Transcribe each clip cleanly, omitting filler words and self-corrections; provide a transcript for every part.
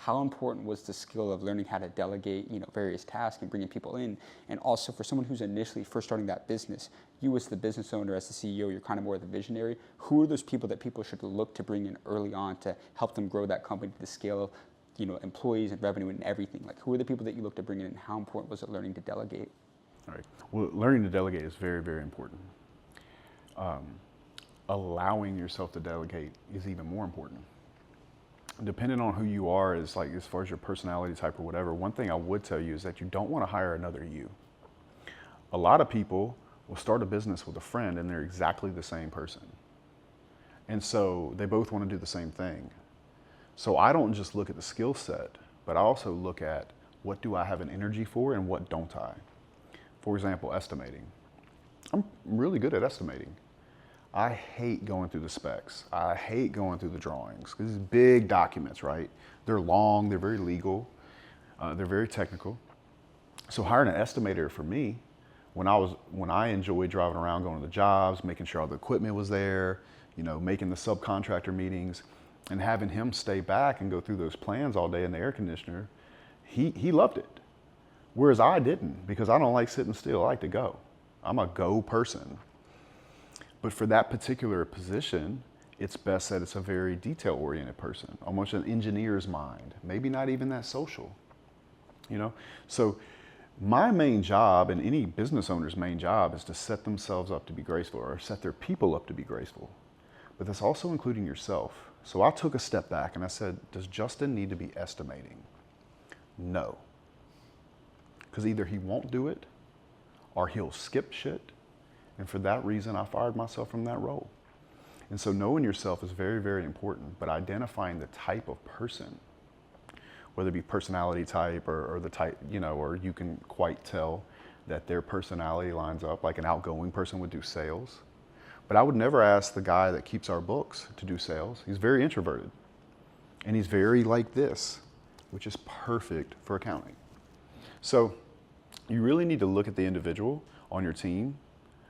how important was the skill of learning how to delegate, various tasks and bringing people in? And also for someone who's initially first starting that business, you as the business owner, as the CEO, you're kind of more the visionary. Who are those people that people should look to bring in early on to help them grow that company to the scale, employees and revenue and everything? Like, who are the people that you look to bring in, and how important was it learning to delegate? All right. Well, learning to delegate is very, very important. Allowing yourself to delegate is even more important. Depending on who you are, as far as your personality type or whatever, one thing I would tell you is that you don't want to hire another you. A lot of people will start a business with a friend and they're exactly the same person. And so they both want to do the same thing. So I don't just look at the skill set, but I also look at what do I have an energy for and what don't I? For example, estimating. I'm really good at estimating. I hate going through the specs. I hate going through the drawings. These big documents, right? They're long, they're very legal, they're very technical. So hiring an estimator for me, when I enjoyed driving around, going to the jobs, making sure all the equipment was there, making the subcontractor meetings, and having him stay back and go through those plans all day in the air conditioner, he loved it. Whereas I didn't, because I don't like sitting still, I like to go. I'm a go person. But for that particular position, it's best that it's a very detail-oriented person, almost an engineer's mind, maybe not even that social, So my main job, and any business owner's main job, is to set themselves up to be graceful, or set their people up to be graceful. But that's also including yourself. So I took a step back and I said, does Justin need to be estimating? No. Because either he won't do it or he'll skip shit. And for that reason, I fired myself from that role. And so knowing yourself is very, very important, but identifying the type of person, whether it be personality type or the type, or you can quite tell that their personality lines up, like an outgoing person would do sales. But I would never ask the guy that keeps our books to do sales. He's very introverted. And he's very like this, which is perfect for accounting. So you really need to look at the individual on your team,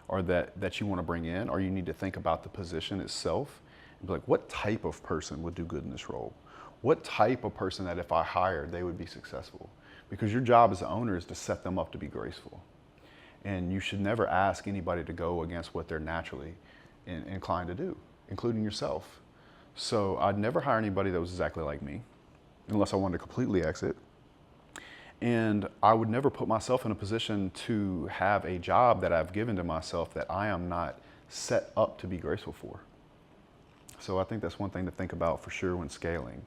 or that you want to bring in, or you need to think about the position itself and be like, what type of person would do good in this role? What type of person that if I hired, they would be successful? Because your job as the owner is to set them up to be graceful. And you should never ask anybody to go against what they're naturally inclined to do, including yourself. So I'd never hire anybody that was exactly like me, unless I wanted to completely exit. And I would never put myself in a position to have a job that I've given to myself that I am not set up to be graceful for. So I think that's one thing to think about for sure when scaling.